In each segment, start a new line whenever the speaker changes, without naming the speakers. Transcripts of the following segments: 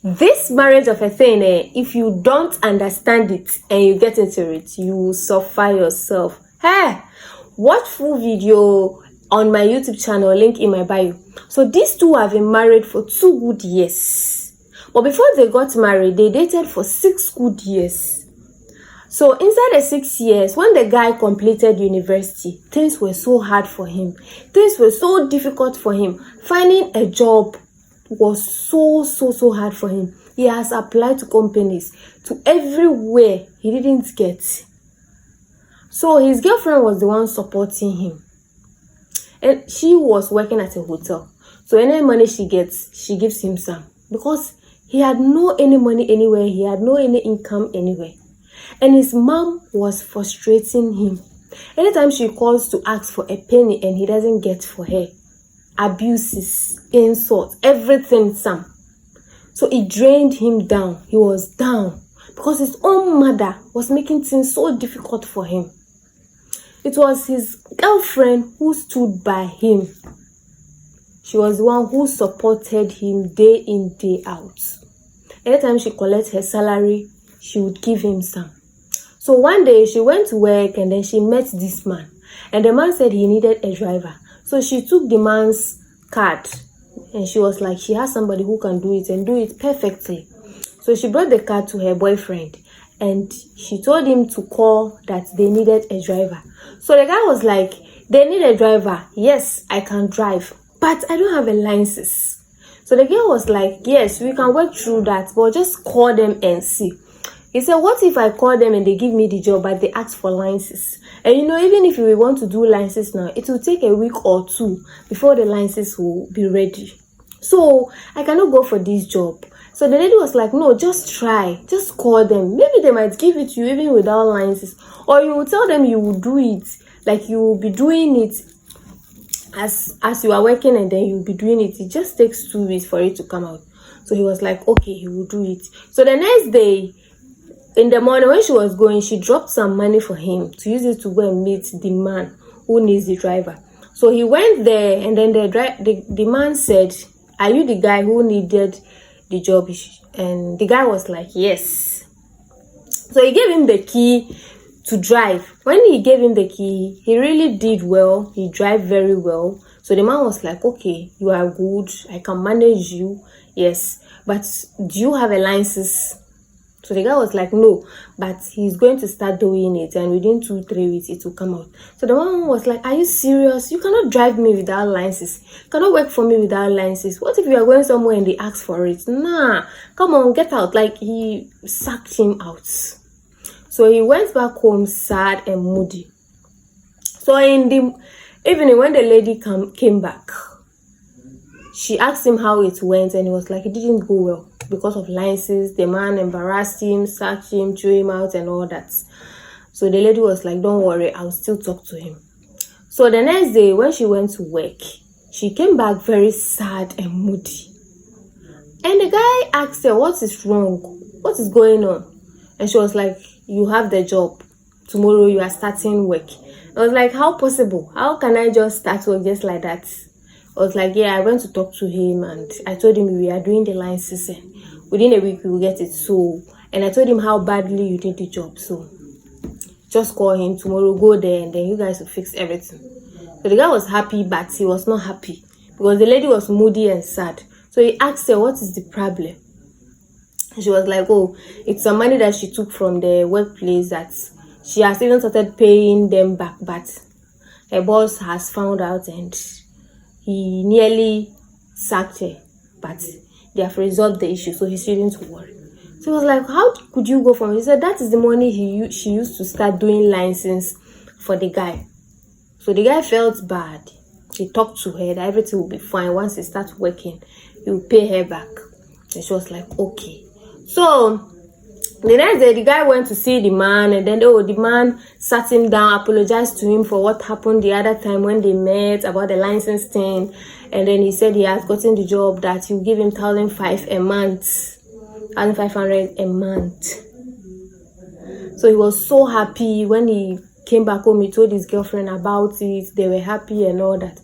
This marriage of a thing, if you don't understand it and you get into it, you will suffer yourself. Hey, watch full video on my YouTube channel, link in my bio. So these two have been married for 2 good years. But before they got married, they dated for 6 good years. So inside the 6 years, when the guy completed university, things were so hard for him. Things were so difficult for him. Finding a job was so hard for him. He has applied to companies, to everywhere. He didn't get. So his girlfriend was the one supporting him. And she was working at a hotel. So any money she gets, she gives him some. Because he had no any money anywhere. He had no any income anywhere. And his mom was frustrating him. Anytime she calls to ask for a penny and he doesn't get for her, abuses, insults, everything, Sam. So it drained him down. He was down because his own mother was making things so difficult for him. It was his girlfriend who stood by him. She was the one who supported him day in, day out. Anytime she collects her salary, she would give him some. So one day she went to work and then she met this man. And the man said he needed a driver. So she took the man's card and she was like, she has somebody who can do it and do it perfectly. So she brought the card to her boyfriend and she told him to call that they needed a driver. So the guy was like, they need a driver. Yes, I can drive, but I don't have a license. So the girl was like, yes, we can work through that, but just call them and see. He said, what if I call them and they give me the job, but they ask for license? And you know, even if we want to do license now, it will take a week or 2 before the license will be ready. So I cannot go for this job. So the lady was like, no, just try. Just call them. Maybe they might give it to you even without license. Or you will tell them you will do it. Like you will be doing it as you are working and then you will be doing it. It just takes 2 weeks for it to come out. So he was like, okay, he will do it. So the next day, in the morning when she was going, she dropped some money for him to use it to go and meet the man who needs the driver. So he went there and then the man said, are you the guy who needed the job? And the guy was like, yes. So he gave him the key to drive. When he gave him the key, he really did well. He drive very well. So the man was like, okay, you are good. I can manage you. Yes. But do you have a license? So the guy was like, no, but he's going to start doing it and within 2-3 weeks it will come out. So the man was like, are you serious? You cannot drive me without license. You cannot work for me without license. What if you are going somewhere and they ask for it? Nah, come on, get out. Like he sacked him out. So he went back home sad and moody. So in the evening when the lady came back, she asked him how it went and he was like, it didn't go well. Because of license, the man embarrassed him, sacked him, threw him out and all that. So the lady was like, don't worry, I'll still talk to him. So the next day when she went to work, she came back very sad and moody. And the guy asked her, what is wrong? What is going on? And she was like, you have the job. Tomorrow you are starting work. I was like, how possible? How can I just start work just like that? I was like, yeah, I went to talk to him and I told him we are doing the license and within a week we will get it. So, and I told him how badly you did the job. So just call him tomorrow, go there and then you guys will fix everything. So the guy was happy, but he was not happy because the lady was moody and sad. So he asked her, what is the problem? And she was like, oh, it's some money that she took from the workplace that she has even started paying them back, but her boss has found out and he nearly sacked her, but they have resolved the issue, so he shouldn't worry. So he was like, how could you go from? He said that is the money she used to start doing license for the guy. So the guy felt bad. He talked to her that everything will be fine. Once he starts working, he will pay her back. And she was like, okay. So the next day, the guy went to see the man, and then the man sat him down, apologized to him for what happened the other time when they met about the license thing. And then he said he has gotten the job that he'll give him 1,500 a month, 1,500 a month. So he was so happy when he came back home. He told his girlfriend about it. They were happy and all that.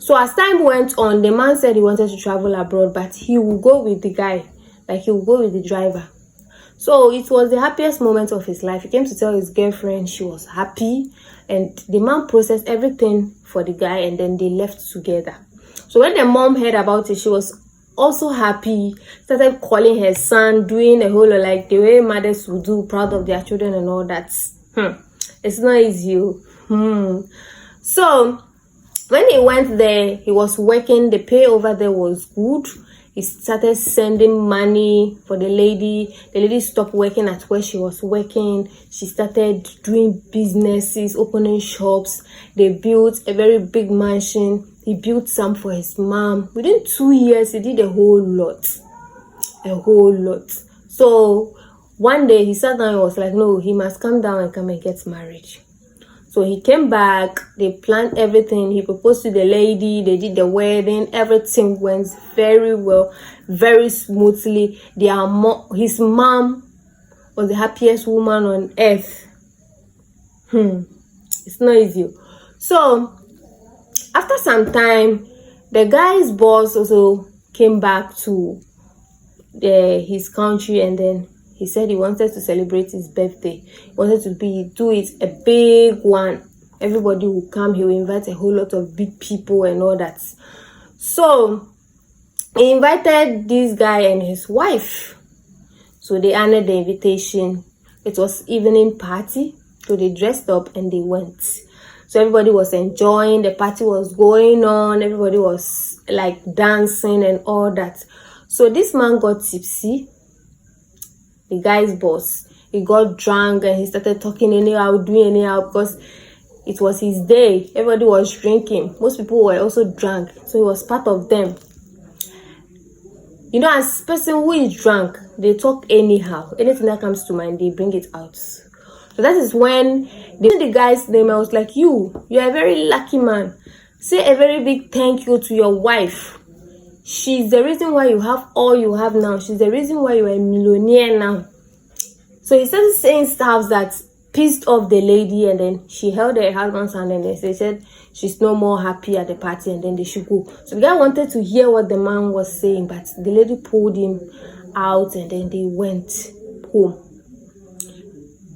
So as time went on, the man said he wanted to travel abroad, but he will go with the guy, like he will go with the driver. So it was the happiest moment of his life. He came to tell his girlfriend. She was happy, and the man processed everything for the guy, and then they left together. So when the mom heard about it, she was also happy, started calling her son, doing a whole lot like the way mothers would do, proud of their children and all that. It's not easy. So when he went there, he was working. The pay over there was good. He started sending money for the lady. The lady stopped working at where she was working. She started doing businesses, opening shops. They built a very big mansion. He built some for his mom. Within 2 years, he did a whole lot. So one day he sat down and was like, no, he must come down and come and get married. So he came back, they planned everything. He proposed to the lady, they did the wedding, everything went very well, very smoothly. His mom was the happiest woman on earth. It's not easy. So after some time, the guy's boss also came back to his country, and then he said he wanted to celebrate his birthday. He wanted to do it a big one. Everybody will come. He will invite a whole lot of big people and all that. So he invited this guy and his wife. So they honored the invitation. It was evening party. So they dressed up and they went. So everybody was enjoying. The party was going on. Everybody was like dancing and all that. So this man got tipsy. The guy's boss, he got drunk and he started talking anyhow, doing anyhow, because it was his day. Everybody was drinking. Most people were also drunk, so he was part of them. You know, as a person who is drunk, they talk anyhow. Anything that comes to mind, they bring it out. So that is when the guy's name, I was like, you're a very lucky man. Say a very big thank you to your wife. She's the reason why you have all you have now. She's the reason why you are a millionaire now. So he started saying stuff that pissed off the lady, and then she held her husband's hand and they said she's no more happy at the party, and then they should go. So the guy wanted to hear what the man was saying, but the lady pulled him out, and then they went home.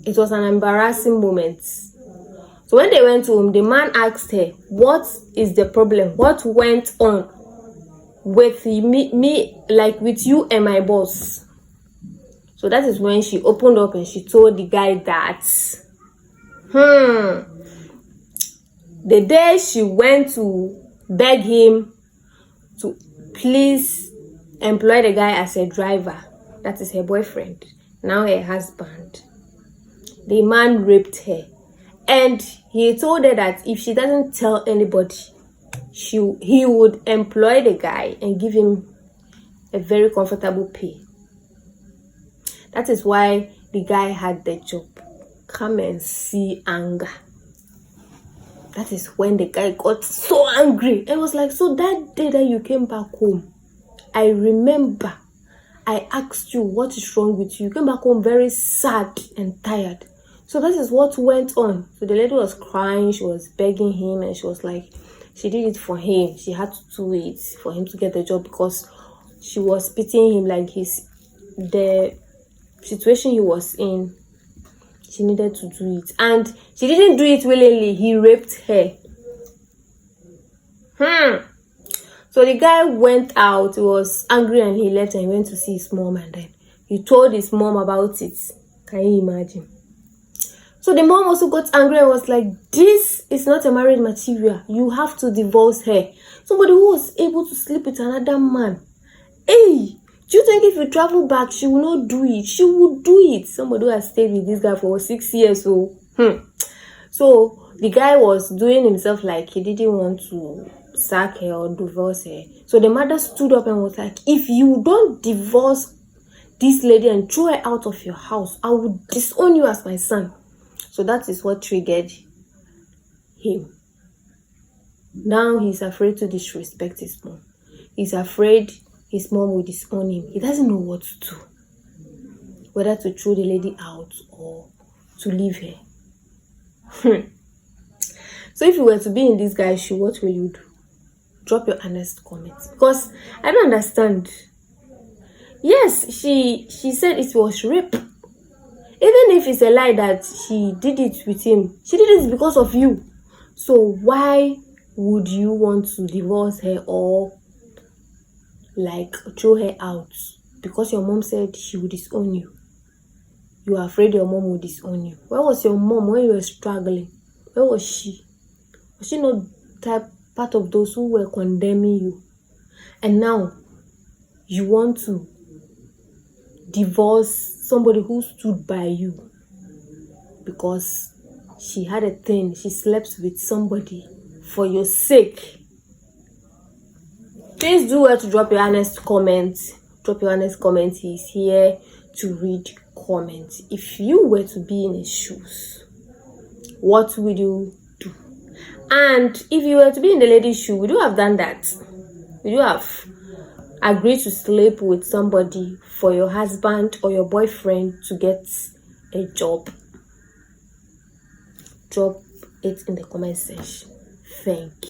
It was an embarrassing moment. So when they went home, the man asked her, what is the problem? What went on with me, like with you and my boss? So that is when she opened up and she told the guy that the day she went to beg him to please employ the guy as a driver, that is her boyfriend, now her husband, the man raped her, and he told her that if she doesn't tell anybody, he would employ the guy and give him a very comfortable pay. That is why the guy had the job. Come and see anger. That is when the guy got so angry. It was like, so that day that you came back home, I remember I asked you what is wrong with you. You came back home very sad and tired. So that is what went on. So the lady was crying. She was begging him, and she was like, she did it for him. She had to do it for him to get the job, because she was pitying him, like the situation he was in. She needed to do it, and she didn't do it willingly. He raped her. So the guy went out. He was angry and he left, and he went to see his mom, and then he told his mom about it. Can you imagine? So the mom also got angry and was like, this is not a marriage material. You have to divorce her. Somebody who was able to sleep with another man. Hey, do you think if you travel back, she will not do it? She will do it. Somebody who has stayed with this guy for 6 years. So the guy was doing himself like he didn't want to sack her or divorce her. So the mother stood up and was like, if you don't divorce this lady and throw her out of your house, I will disown you as my son. So that is what triggered him. Now he's afraid to disrespect his mom. He's afraid his mom will disown him. He doesn't know what to do. Whether to throw the lady out or to leave her. So if you were to be in this guy's shoe, what will you do? Drop your honest comments, because I don't understand. Yes, she said it was rape. Even if it's a lie that she did it with him, she did it because of you. So why would you want to divorce her or like throw her out? Because your mom said she would disown you. You are afraid your mom would disown you. Where was your mom when you were struggling? Where was she? Was she not part of those who were condemning you? And now you want to divorce somebody who stood by you because she had a thing, she slept with somebody for your sake. Please do well to drop your honest comments. Drop your honest comments. He's here to read comments. If you were to be in his shoes, what would you do? And if you were to be in the lady's shoe, would you have done that? Would you have agreed to sleep with somebody for your husband or your boyfriend to get a job? Drop it in the comment section. Thank you.